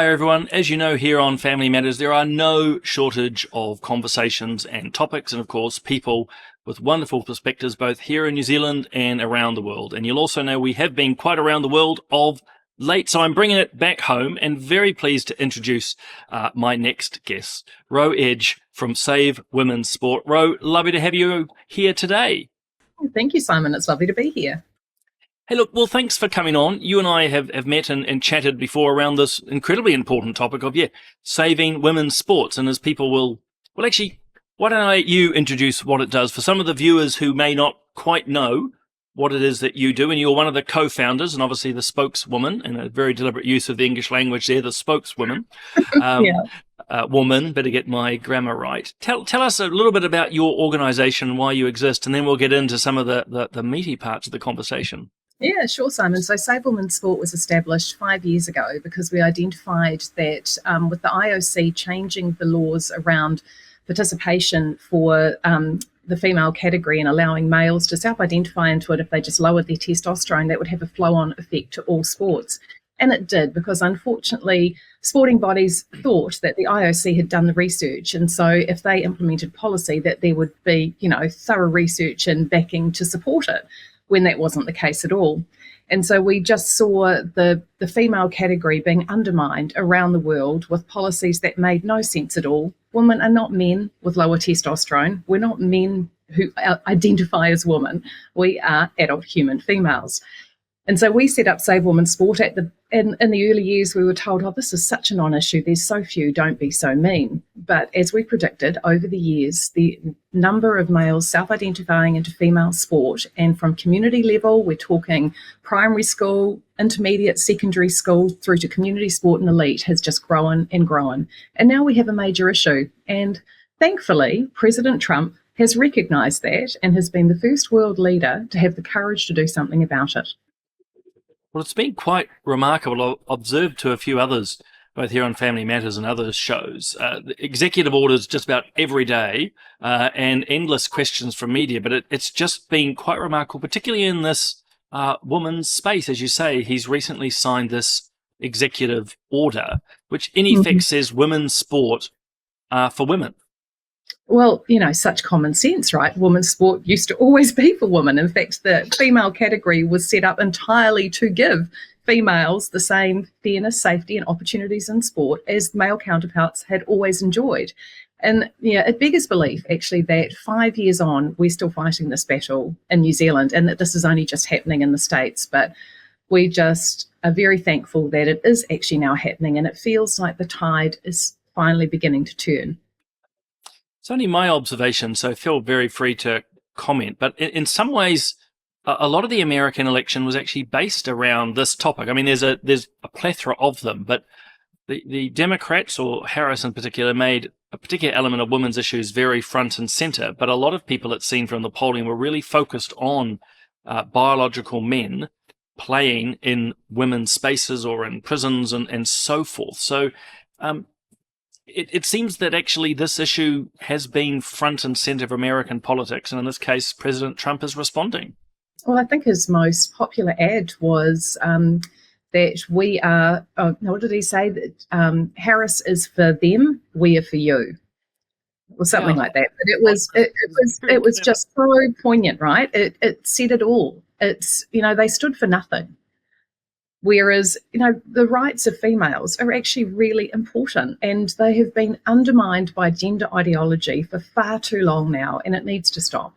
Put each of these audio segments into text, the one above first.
Hi everyone. As you know, here on Family Matters, there are no shortage of conversations and topics, and of course, people with wonderful perspectives both here in New Zealand and around the world. And you'll also know we have been quite around the world of late, so I'm bringing it back home and very pleased to introduce my next guest, Ro Edge from Save Women's Sport. Ro, lovely to have you here today. Thank you, Simon. It's lovely to be here. Hey, look, well, thanks for coming on. You and I have met and chatted before around this incredibly important topic of, saving women's sports. And as people will actually, why don't I let you introduce what it does for some of the viewers who may not quite know what it is that you do. And you're one of the co-founders and obviously the spokeswoman, and a very deliberate use of the English language there, the spokeswoman. Woman, better get my grammar right. Tell us a little bit about your organisation, why you exist, and then we'll get into some of the meaty parts of the conversation. Yeah, sure, Simon. So Save Women's Sport was established 5 years ago because we identified that with the IOC changing the laws around participation for the female category and allowing males to self-identify into it if they just lowered their testosterone, that would have a flow-on effect to all sports. And it did, because unfortunately sporting bodies thought that the IOC had done the research, and so if they implemented policy that there would be, thorough research and backing to support it, when that wasn't the case at all. And so we just saw the female category being undermined around the world with policies that made no sense at all. Women are not men with lower testosterone. We're not men who identify as women. We are adult human females. And so we set up Save Women's Sport in the early years. We were told, this is such a non-issue. There's so few, don't be so mean. But as we predicted over the years, the number of males self-identifying into female sport, and from community level, we're talking primary school, intermediate, secondary school, through to community sport and elite, has just grown and grown. And now we have a major issue. And thankfully, President Trump has recognised that and has been the first world leader to have the courage to do something about it. Well, it's been quite remarkable. I've observed to a few others, both here on Family Matters and other shows, executive orders just about every day and endless questions from media. But it's just been quite remarkable, particularly in this woman's space. As you say, he's recently signed this executive order, which in effect says women's sport for women. Well, such common sense, right? Women's sport used to always be for women. In fact, the female category was set up entirely to give females the same fairness, safety and opportunities in sport as male counterparts had always enjoyed. And it beggars belief, actually, that 5 years on, we're still fighting this battle in New Zealand, and that this is only just happening in the States. But we just are very thankful that it is actually now happening, and it feels like the tide is finally beginning to turn. It's only my observation, so feel very free to comment. But in some ways, a lot of the American election was actually based around this topic. I mean, there's a plethora of them, but the Democrats, or Harris in particular, made a particular element of women's issues very front and center. But a lot of people, it seemed from the polling, were really focused on biological men playing in women's spaces or in prisons and so forth. So It seems that actually this issue has been front and center of American politics, and in this case, President Trump is responding. Well, I think his most popular ad was that we are, what did he say? That Harris is for them, we are for you, or something like that. But it was just so poignant, right? It said it all. It's, they stood for nothing. Whereas, the rights of females are actually really important, and they have been undermined by gender ideology for far too long now, and it needs to stop.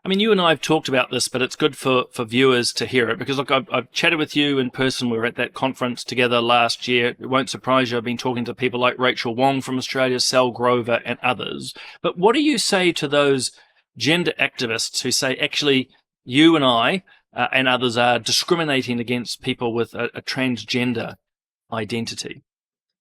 I mean, you and I have talked about this, but it's good for viewers to hear it, because, look, I've chatted with you in person. We were at that conference together last year. It won't surprise you, I've been talking to people like Rachel Wong from Australia, Sal Grover, and others. But what do you say to those gender activists who say, actually, you and I and others are discriminating against people with a transgender identity?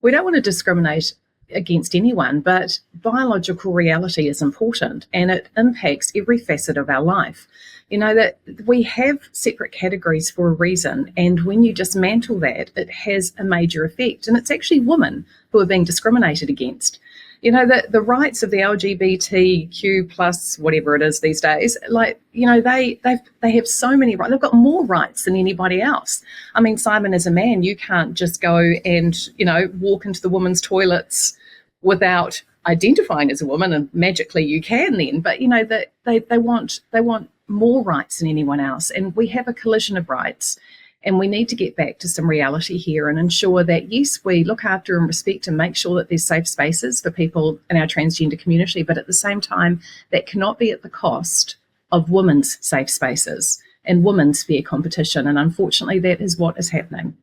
We don't want to discriminate against anyone, but biological reality is important, and it impacts every facet of our life. That we have separate categories for a reason, and when you dismantle that, it has a major effect, and it's actually women who are being discriminated against. You know, the rights of the LGBTQ plus whatever it is these days, like, you know, they have so many rights. They've got more rights than anybody else. I mean, Simon, as a man, you can't just go and, you know, walk into the women's toilets without identifying as a woman, and magically you can then. But, you know, that they want more rights than anyone else, and we have a collision of rights. And we need to get back to some reality here and ensure that, yes, we look after and respect and make sure that there's safe spaces for people in our transgender community, but at the same time, that cannot be at the cost of women's safe spaces and women's fair competition. And unfortunately, that is what is happening.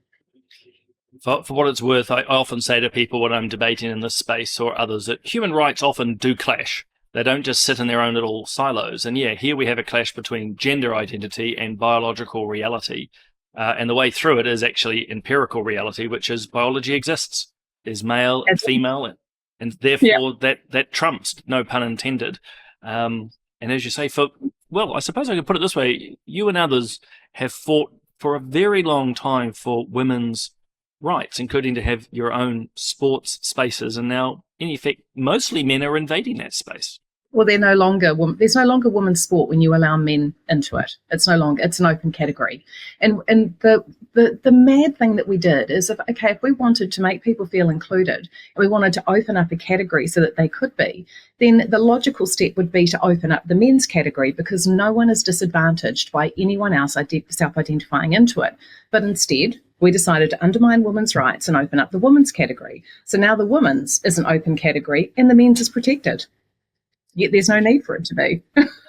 For what it's worth, I often say to people when I'm debating in this space or others that human rights often do clash. They don't just sit in their own little silos. And yeah, here we have a clash between gender identity and biological reality. And the way through it is actually empirical reality, which is biology exists. There's male and female, and therefore that trumps, no pun intended. And as you say, I suppose I could put it this way, you and others have fought for a very long time for women's rights, including to have your own sports spaces. And now, in effect, mostly men are invading that space. Well, there's no longer women's sport when you allow men into it. It's no longer, it's an open category. And the mad thing that we did is, if we wanted to make people feel included, and we wanted to open up a category so that they could be, then the logical step would be to open up the men's category, because no one is disadvantaged by anyone else self-identifying into it. But instead, we decided to undermine women's rights and open up the women's category. So now the women's is an open category and the men's is protected. Yet there's no need for it to be.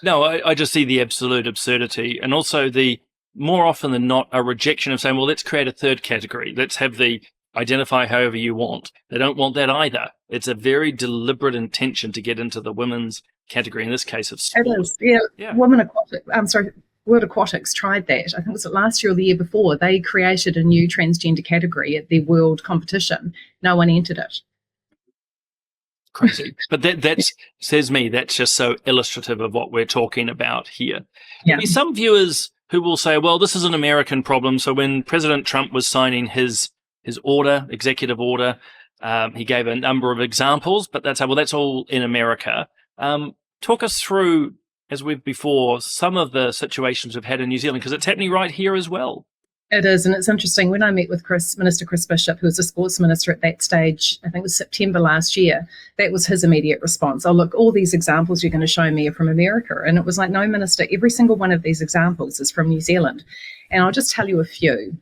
No, I just see the absolute absurdity, and also the more often than not a rejection of saying, well, let's create a third category. Let's have the identify however you want. They don't want that either. It's a very deliberate intention to get into the women's category, in this case of sport. It is, yeah. World Aquatics tried that. I think it was last year or the year before. They created a new transgender category at their world competition. No one entered it. Crazy. But that says me, that's just so illustrative of what we're talking about here. Yeah. There'll be some viewers who will say, well, this is an American problem. So when President Trump was signing his executive order, he gave a number of examples, but that's all in America. Talk us through, as we've before, some of the situations we've had in New Zealand, because it's happening right here as well. It is, and it's interesting. When I met with Minister Chris Bishop, who was the sports minister at that stage, I think it was September last year, that was his immediate response. Oh, look, all these examples you're going to show me are from America. And it was like, no, Minister, every single one of these examples is from New Zealand. And I'll just tell you a few.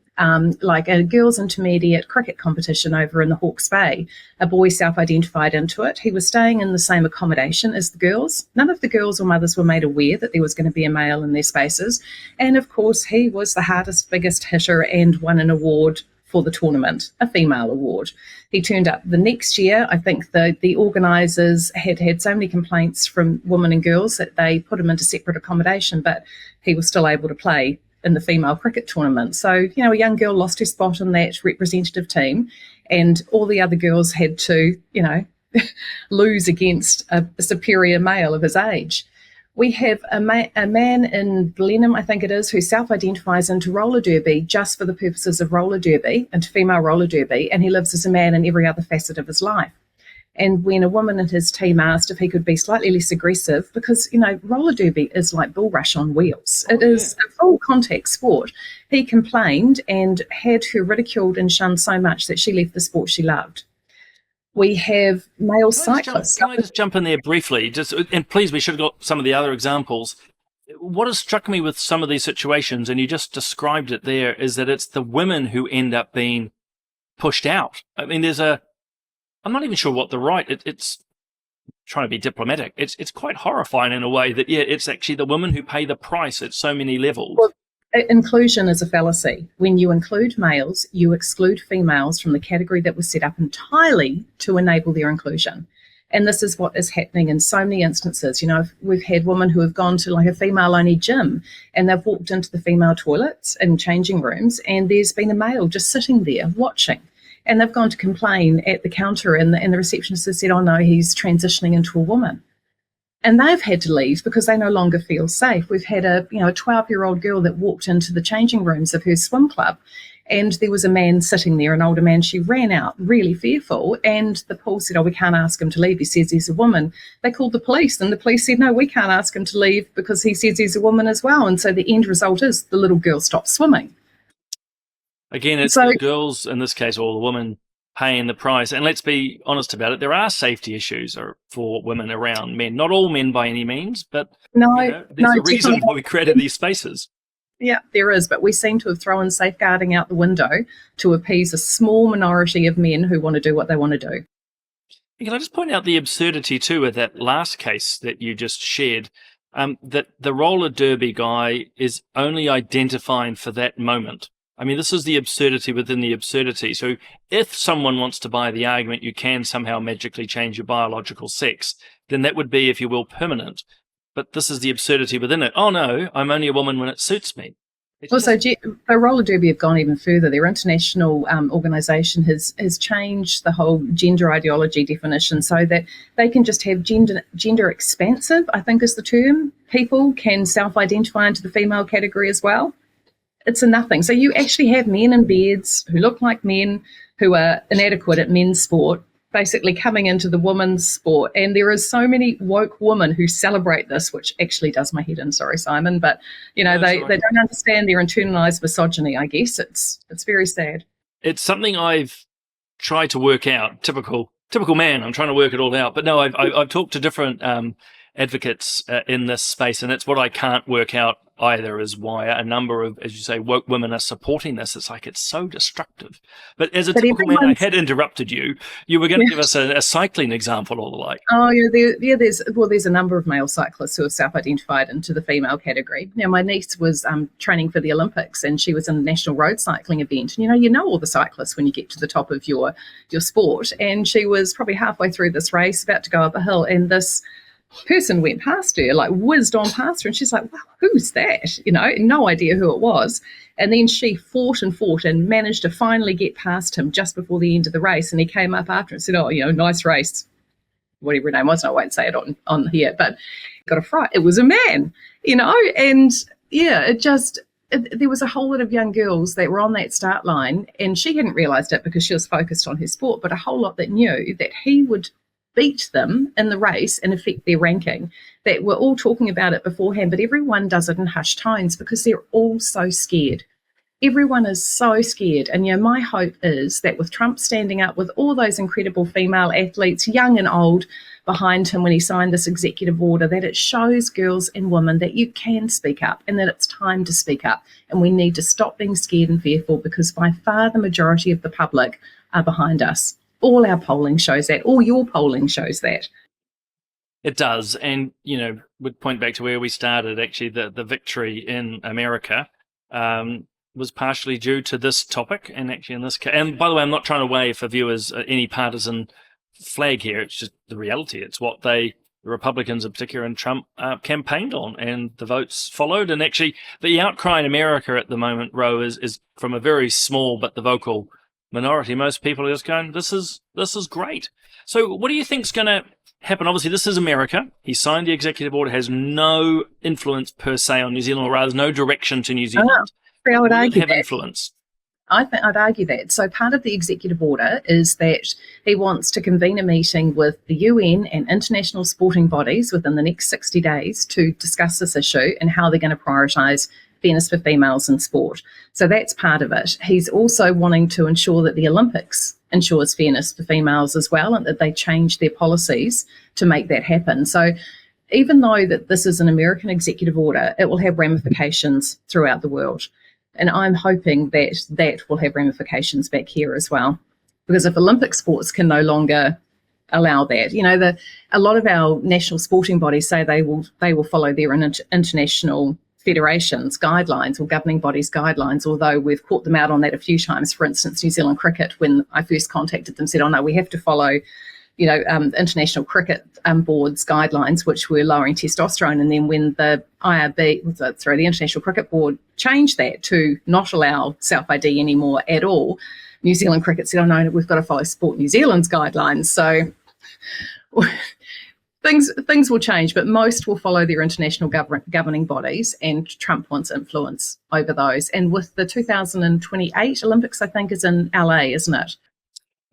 Like a girls' intermediate cricket competition over in the Hawke's Bay, a boy self-identified into it. He was staying in the same accommodation as the girls. None of the girls or mothers were made aware that there was going to be a male in their spaces. And of course, he was the hardest, biggest hitter and won an award for the tournament, a female award. He turned up the next year. I think the organisers had so many complaints from women and girls that they put him into separate accommodation, but he was still able to play in the female cricket tournament. So, you know, a young girl lost her spot in that representative team, and all the other girls had to, you know, lose against a superior male of his age. We have a man in Blenheim, I think it is, who self-identifies into roller derby just for the purposes of roller derby, into female roller derby, and he lives as a man in every other facet of his life. And when a woman in his team asked if he could be slightly less aggressive, because, you know, roller derby is like bull rush on wheels. It is a full contact sport. He complained and had her ridiculed and shunned so much that she left the sport she loved. We have male cyclists. Can I just jump in there briefly? And please, we should have got some of the other examples. What has struck me with some of these situations, and you just described it there, is that it's the women who end up being pushed out. I mean, I'm not even sure what the right. It's trying to be diplomatic. It's quite horrifying in a way that it's actually the women who pay the price at so many levels. Well, inclusion is a fallacy. When you include males, you exclude females from the category that was set up entirely to enable their inclusion. And this is what is happening in so many instances. You know, we've had women who have gone to like a female-only gym, and they've walked into the female toilets and changing rooms, and there's been a male just sitting there watching. And they've gone to complain at the counter, and the receptionist has said, oh no, he's transitioning into a woman. And they've had to leave because they no longer feel safe. We've had a 12-year-old girl that walked into the changing rooms of her swim club, And there was a man sitting there, an older man. She ran out really fearful, and the pool said, "Oh, we can't ask him to leave. He says he's a woman." They called the police, and the police said, "No, we can't ask him to leave because he says he's a woman as well." And so the end result is the little girl stopped swimming. Again, it's the girls, in this case, or the women, paying the price. And let's be honest about it, there are safety issues for women around men. Not all men by any means, but there's a reason why we created these spaces. Yeah, there is, but we seem to have thrown safeguarding out the window to appease a small minority of men who want to do what they want to do. Can I just point out the absurdity too of that last case that you just shared, that the roller derby guy is only identifying for that moment. I mean, this is the absurdity within the absurdity. So if someone wants to buy the argument you can somehow magically change your biological sex, then that would be, if you will, permanent. But this is the absurdity within it. Oh, no, I'm only a woman when it suits me. Also, the roller derby have gone even further. Their international organisation has changed the whole gender ideology definition so that they can just have gender expansive, I think is the term. People can self-identify into the female category as well. It's a nothing. So you actually have men in beards who look like men, who are inadequate at men's sport, basically coming into the women's sport. And there is so many woke women who celebrate this, which actually does my head in. Sorry, Simon. But, they don't understand their internalized misogyny, I guess. It's very sad. It's something I've tried to work out. Typical man. I'm trying to work it all out. But no, I've talked to different advocates in this space, and it's what I can't work out either, is why a number of, as you say, woke women are supporting this. It's like, it's so destructive. But as a typical man, I had interrupted you. You were going to give us a cycling example or the like. Oh, yeah. There's a number of male cyclists who have self-identified into the female category. Now, my niece was training for the Olympics, and she was in a national road cycling event. And you know all the cyclists when you get to the top of your sport. And she was probably halfway through this race, about to go up a hill, and this person went past her, like whizzed on past her, and she's like, "Wow, who's that?" No idea who it was. And then she fought and managed to finally get past him just before the end of the race. And he came up after and said, "Oh, nice race," whatever her name was. I won't say it on here, but got a fright. It was a man, and yeah, there was a whole lot of young girls that were on that start line, and she hadn't realised it because she was focused on her sport, but a whole lot that knew that he would beat them in the race and affect their ranking, that were all talking about it beforehand, but everyone does it in hushed tones because they're all so scared. Everyone is so scared. And my hope is that with Trump standing up with all those incredible female athletes, young and old, behind him when he signed this executive order, that it shows girls and women that you can speak up and that it's time to speak up. And we need to stop being scared and fearful, because by far the majority of the public are behind us. All our polling shows that. All your polling shows that. It does. And, would point back to where we started, actually, the victory in America was partially due to this topic. And actually in this case, and by the way, I'm not trying to wave for viewers any partisan flag here. It's just the reality. It's what the Republicans in particular and Trump campaigned on, and the votes followed. And actually the outcry in America at the moment, Ro, is from a very small but the vocal minority. Most people are just going, this is great. So what do you think's going to happen? Obviously, this is America. He signed the executive order, has no influence per se on New Zealand, or rather no direction to New Zealand. I would argue have that. Influence. I'd argue that. So part of the executive order is that he wants to convene a meeting with the UN and international sporting bodies within the next 60 days to discuss this issue and how they're going to prioritise fairness for females in sport. So that's part of it. He's also wanting to ensure that the Olympics ensures fairness for females as well, and that they change their policies to make that happen. So even though that this is an American executive order, it will have ramifications throughout the world. And I'm hoping that will have ramifications back here as well. Because if Olympic sports can no longer allow that, a lot of our national sporting bodies say they will follow their international federations' guidelines or governing bodies' guidelines, although we've caught them out on that a few times. For instance, New Zealand Cricket, when I first contacted them, said, "Oh no, we have to follow, International Cricket Board's guidelines, which were lowering testosterone." And then when the the International Cricket Board changed that to not allow self-ID anymore at all, New Zealand Cricket said, "Oh no, we've got to follow Sport New Zealand's guidelines." So things will change, but most will follow their international governing bodies, and Trump wants influence over those. And with the 2028 Olympics, I think, is in LA, isn't it?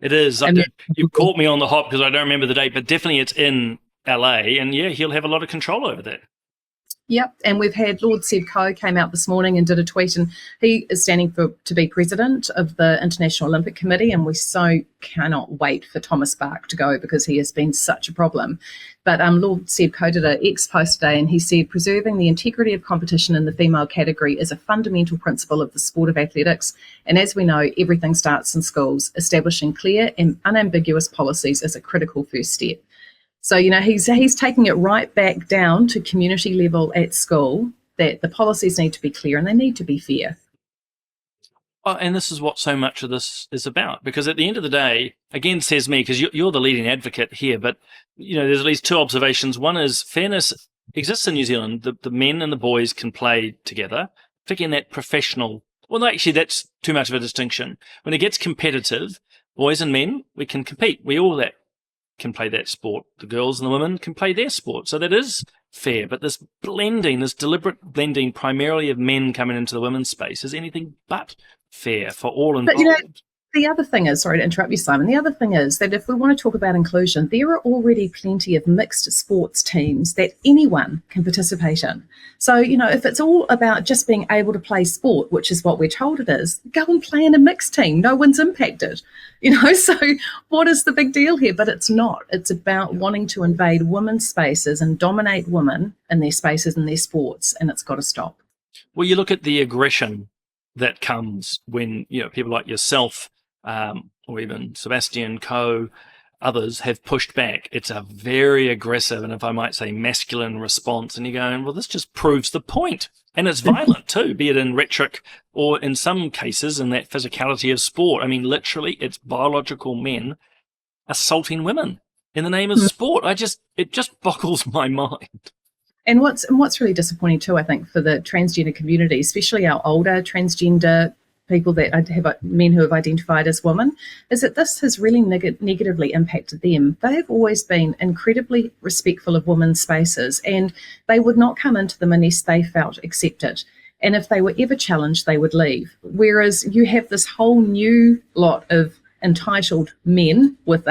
It is. And You've caught me on the hop because I don't remember the date, but definitely it's in LA, and yeah, he'll have a lot of control over that. Yep, and we've had Lord Seb Coe came out this morning and did a tweet, and he is standing to be president of the International Olympic Committee, and we so cannot wait for Thomas Bach to go because he has been such a problem. But Lord Seb Coe did an X post today, and he said preserving the integrity of competition in the female category is a fundamental principle of the sport of athletics, and as we know, everything starts in schools. Establishing clear and unambiguous policies is a critical first step. So, he's taking it right back down to community level at school, that the policies need to be clear and they need to be fair. Well, and this is what so much of this is about, because at the end of the day, again, says me, because you're the leading advocate here, but, there's at least two observations. One is fairness exists in New Zealand. The men and the boys can play together, particularly in that professional. Well, actually, that's too much of a distinction. When it gets competitive, boys and men, we can compete. We all can play that sport. The girls and the women can play their sport. So that is fair. But this blending, this deliberate blending primarily of men coming into the women's space is anything but fair for all involved. But, the other thing is, sorry to interrupt you, Simon, the other thing is that if we want to talk about inclusion, there are already plenty of mixed sports teams that anyone can participate in. So, if it's all about just being able to play sport, which is what we're told it is, go and play in a mixed team. No one's impacted. So what is the big deal here? But it's not. It's about wanting to invade women's spaces and dominate women in their spaces and their sports, and it's got to stop. Well, you look at the aggression that comes when, people like yourself, or even Sebastian Coe, others have pushed back. It's a very aggressive and, if I might say, masculine response. And you're going, well, this just proves the point. And it's violent too, be it in rhetoric or in some cases in that physicality of sport. I mean, literally, it's biological men assaulting women in the name of sport. It just boggles my mind. And what's really disappointing too, I think, for the transgender community, especially our older transgender people that have men who have identified as women, is that this has really negatively impacted them. They have always been incredibly respectful of women's spaces, and they would not come into them unless they felt accepted. And if they were ever challenged, they would leave. Whereas you have this whole new lot of entitled men with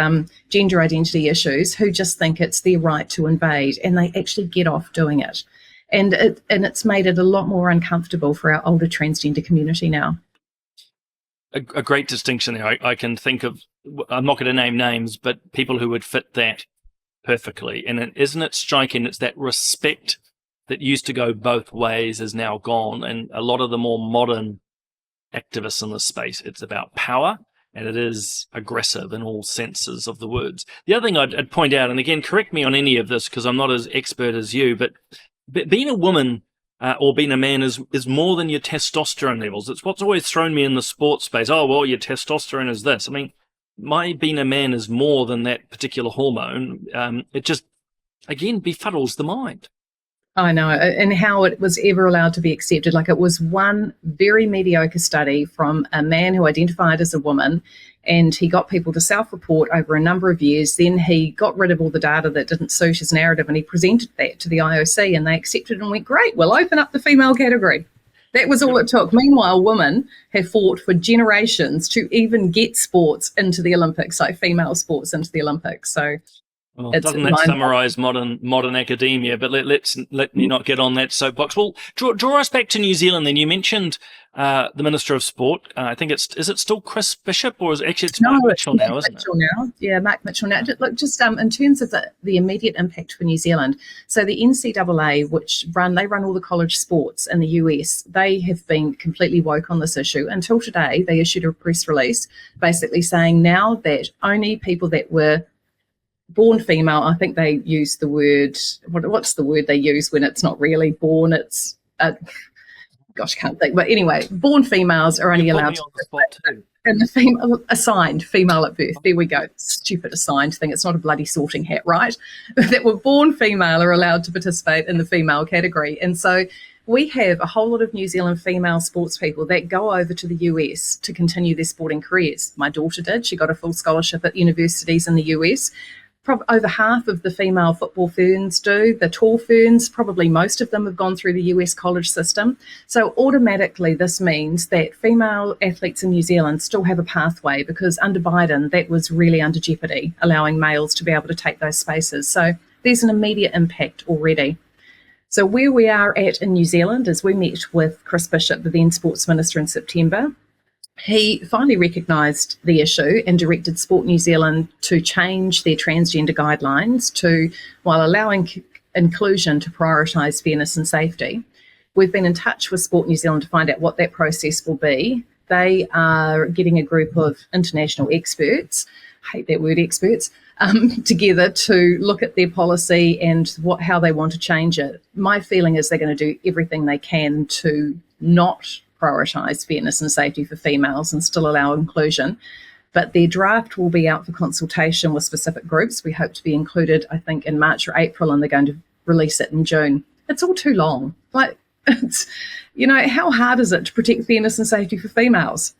gender identity issues who just think it's their right to invade, and they actually get off doing it. And it's made it a lot more uncomfortable for our older transgender community now. A great distinction there. I can think of, I'm not going to name names, but people who would fit that perfectly. And isn't it striking? It's that respect that used to go both ways is now gone. And a lot of the more modern activists in this space, it's about power, and it is aggressive in all senses of the words. The other thing I'd point out, and again, correct me on any of this because I'm not as expert as you, but being a woman or being a man is more than your testosterone levels. It's what's always thrown me in the sports space. Oh, well, your testosterone is this. I mean, my being a man is more than that particular hormone. It just, again, befuddles the mind. I know, and how it was ever allowed to be accepted. Like, it was one very mediocre study from a man who identified as a woman, and he got people to self-report over a number of years. Then he got rid of all the data that didn't suit his narrative, and he presented that to the IOC, and they accepted it and went, great, we'll open up the female category. That was all it took. Meanwhile, women have fought for generations to even get sports into the Olympics, like female sports into the Olympics. So well, doesn't that summarise modern academia? But let me not get on that soapbox. Well, draw us back to New Zealand. Then you mentioned the Minister of Sport. I think is it still Chris Bishop, or is it's Mark Mitchell now, isn't it? Now. Yeah, Mark Mitchell now. Look, just in terms of the immediate impact for New Zealand. So the NCAA, which run all the college sports in the US, they have been completely woke on this issue. Until today, they issued a press release basically saying now that only people that were born female, I think they use the word, what's the word they use when it's not really born, it's, gosh, I can't think. But anyway, born females are only allowed to participate in the assigned female at birth. There we go. Stupid assigned thing. It's not a bloody sorting hat, right? That were born female are allowed to participate in the female category. And so we have a whole lot of New Zealand female sports people that go over to the US to continue their sporting careers. My daughter did. She got a full scholarship at universities in the US. over half of the female football ferns do. The tall ferns, probably most of them have gone through the US college system. So automatically this means that female athletes in New Zealand still have a pathway, because under Biden, that was really under jeopardy, allowing males to be able to take those spaces. So there's an immediate impact already. So where we are at in New Zealand is we met with Chris Bishop, the then Sports Minister, in September. He finally recognised the issue and directed Sport New Zealand to change their transgender guidelines to, while allowing inclusion, to prioritise fairness and safety. We've been in touch with Sport New Zealand to find out what that process will be. They are getting a group of international experts, I hate that word, experts, together to look at their policy and how they want to change it. My feeling is they're going to do everything they can to not prioritise fairness and safety for females and still allow inclusion. But their draft will be out for consultation with specific groups. We hope to be included, I think, in March or April, and they're going to release it in June. It's all too long. Like, it's, how hard is it to protect fairness and safety for females?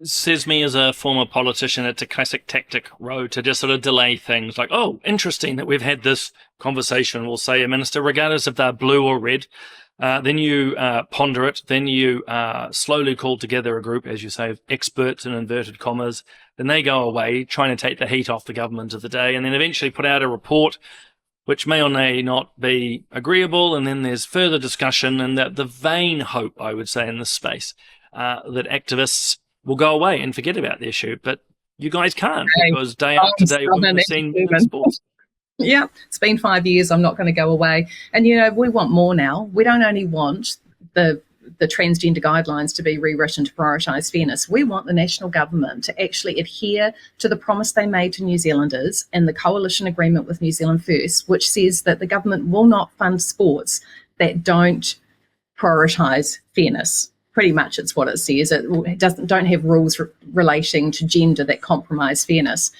Says me as a former politician, it's a classic tactic, Ro, to just sort of delay things. Like, oh, interesting that we've had this conversation, we'll say a minister, regardless if they're blue or red. Then you ponder it. Then you slowly call together a group, as you say, of experts in inverted commas. Then they go away, trying to take the heat off the government of the day, and then eventually put out a report which may or may not be agreeable. And then there's further discussion, and the vain hope, I would say, in this space, that activists will go away and forget about the issue. But you guys can't, because day after day, women are seen in sports. Yeah, it's been 5 years. I'm not going to go away. And, we want more now. We don't only want the transgender guidelines to be rewritten to prioritise fairness. We want the national government to actually adhere to the promise they made to New Zealanders in the coalition agreement with New Zealand First, which says that the government will not fund sports that don't prioritise fairness. Pretty much it's what it says. It don't have rules relating to gender that compromise fairness.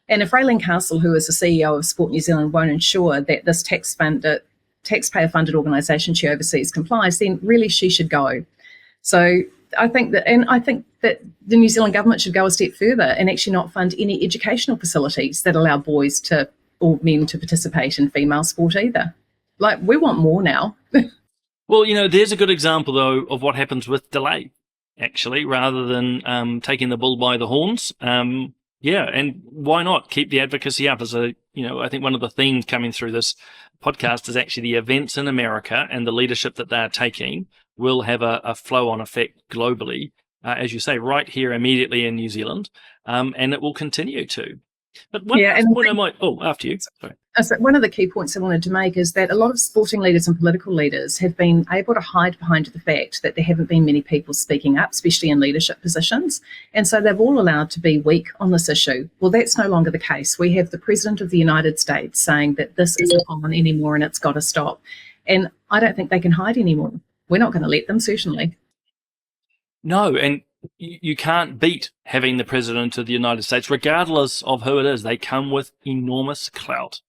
And if Raylene Castle, who is the CEO of Sport New Zealand, won't ensure that this taxpayer-funded organisation she oversees complies, then really she should go. So I think that the New Zealand government should go a step further and actually not fund any educational facilities that allow boys or men to participate in female sport either. Like, we want more now. Well, there's a good example, though, of what happens with delay, actually, rather than taking the bull by the horns. Yeah, and why not keep the advocacy up? I think one of the themes coming through this podcast is actually the events in America and the leadership that they're taking will have a flow-on effect globally, as you say, right here immediately in New Zealand, and it will continue to. But after you. Sorry. So one of the key points I wanted to make is that a lot of sporting leaders and political leaders have been able to hide behind the fact that there haven't been many people speaking up, especially in leadership positions. And so they've all allowed to be weak on this issue. Well, that's no longer the case. We have the President of the United States saying that this isn't on anymore and it's got to stop. And I don't think they can hide anymore. We're not going to let them, certainly. No, and you can't beat having the President of the United States, regardless of who it is. They come with enormous clout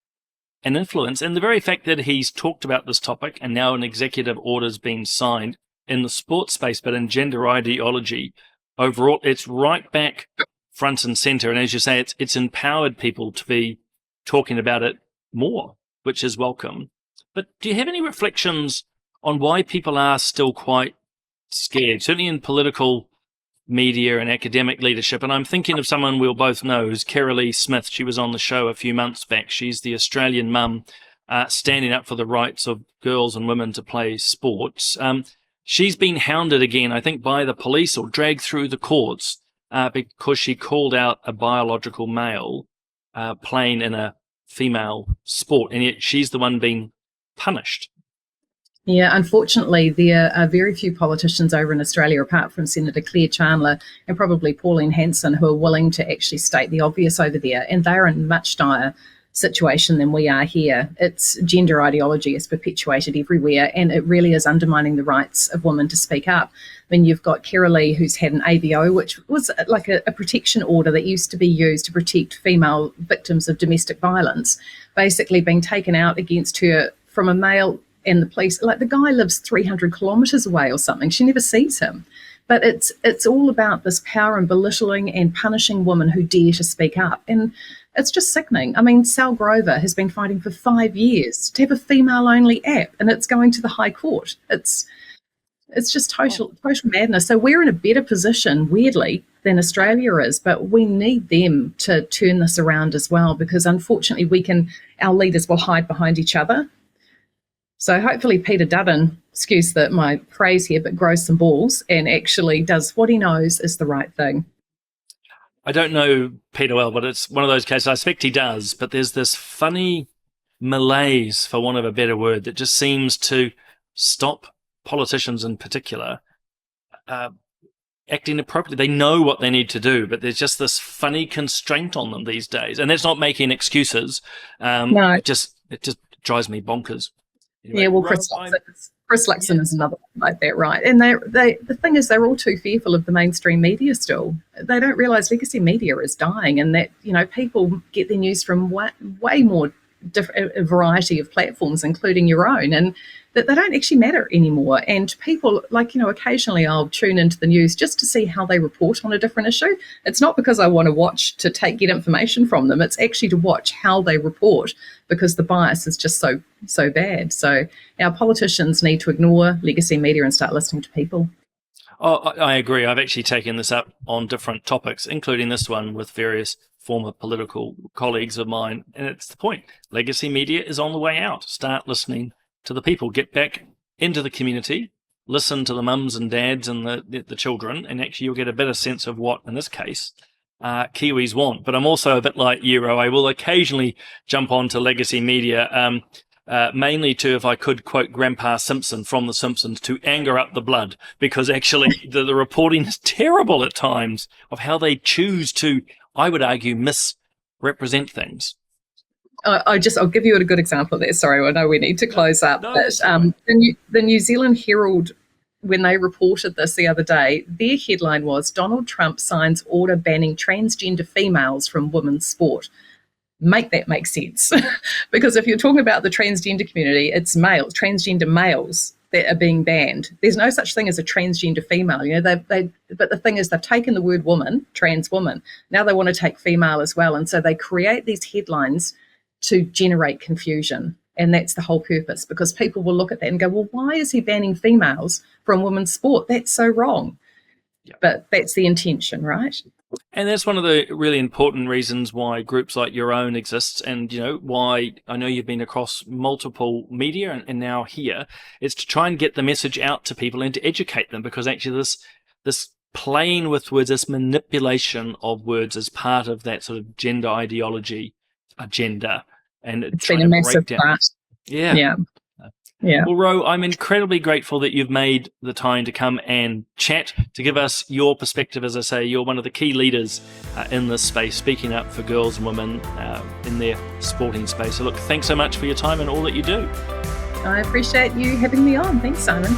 and influence. And the very fact that he's talked about this topic and now an executive order's been signed in the sports space, but in gender ideology overall, it's right back front and center. And as you say, it's empowered people to be talking about it more, which is welcome. But do you have any reflections on why people are still quite scared, certainly in political media and academic leadership? And I'm thinking of someone we'll both know, who's Carolee Smith. She was on the show a few months back. She's the Australian mum standing up for the rights of girls and women to play sports. She's been hounded again, I think, by the police or dragged through the courts because she called out a biological male playing in a female sport, and yet she's the one being punished. Yeah, unfortunately, there are very few politicians over in Australia, apart from Senator Claire Chandler and probably Pauline Hanson, who are willing to actually state the obvious over there. And they're in much dire situation than we are here. It's gender ideology is perpetuated everywhere, and it really is undermining the rights of women to speak up. I mean, you've got Carolee, who's had an ABO, which was like a protection order that used to be used to protect female victims of domestic violence, basically being taken out against her from a male. And the police, like, the guy lives 300 kilometres away or something. She never sees him. But it's all about this power and belittling and punishing women who dare to speak up. And it's just sickening. I mean, Sal Grover has been fighting for 5 years to have a female-only app, and it's going to the High Court. It's just total madness. So we're in a better position, weirdly, than Australia is, but we need them to turn this around as well, because unfortunately our leaders will hide behind each other. So hopefully Peter Dutton, excuse my phrase here, but grows some balls and actually does what he knows is the right thing. I don't know Peter well, but it's one of those cases, I suspect he does, but there's this funny malaise, for want of a better word, that just seems to stop politicians in particular acting appropriately. They know what they need to do, but there's just this funny constraint on them these days. And that's not making excuses. No. It just drives me bonkers. Anyway, yeah, well, Chris Luxon is another one like that, right? And the thing is, they're all too fearful of the mainstream media still. They don't realise legacy media is dying, and that, you know, people get their news from way more a variety of platforms, including your own, and that they don't actually matter anymore. And people, like, you know, occasionally I'll tune into the news just to see how they report on a different issue. It's not because I want to watch to get information from them. It's actually to watch how they report, because the bias is just so bad. So our politicians need to ignore legacy media and start listening to people. Oh, I agree. I've actually taken this up on different topics, including this one with various former political colleagues of mine. And it's the point. Legacy media is on the way out. Start listening to the people. Get back into the community. Listen to the mums and dads and the children. And actually you'll get a better sense of what, in this case, Kiwis want. But I'm also a bit like you, Ro. I will occasionally jump onto legacy media, mainly to, if I could quote Grandpa Simpson from The Simpsons, to anger up the blood, because actually the reporting is terrible at times of how they choose to, I would argue, misrepresent things. I'll give you a good example of that. Sorry, I know we need to close up. No, but the New Zealand Herald, when they reported this the other day, their headline was, Donald Trump signs order banning transgender females from women's sport. Make that make sense. Because if you're talking about the transgender community, it's transgender males that are being banned. There's no such thing as a transgender female. You know, but the thing is, they've taken the word woman, trans woman. Now they want to take female as well. And so they create these headlines to generate confusion. And that's the whole purpose, because people will look at that and go, well, why is he banning females from women's sport? That's so wrong. Yeah. But that's the intention, right? And that's one of the really important reasons why groups like your own exists, and, you know, why I know you've been across multiple media and now here, is to try and get the message out to people and to educate them, because actually this playing with words, this manipulation of words is part of that sort of gender ideology agenda. And it's been a massive part. Yeah. Well, Ro, I'm incredibly grateful that you've made the time to come and chat, to give us your perspective. As I say, you're one of the key leaders in this space, speaking up for girls and women in their sporting space. So look, thanks so much for your time and all that you do. I appreciate you having me on. Thanks, Simon.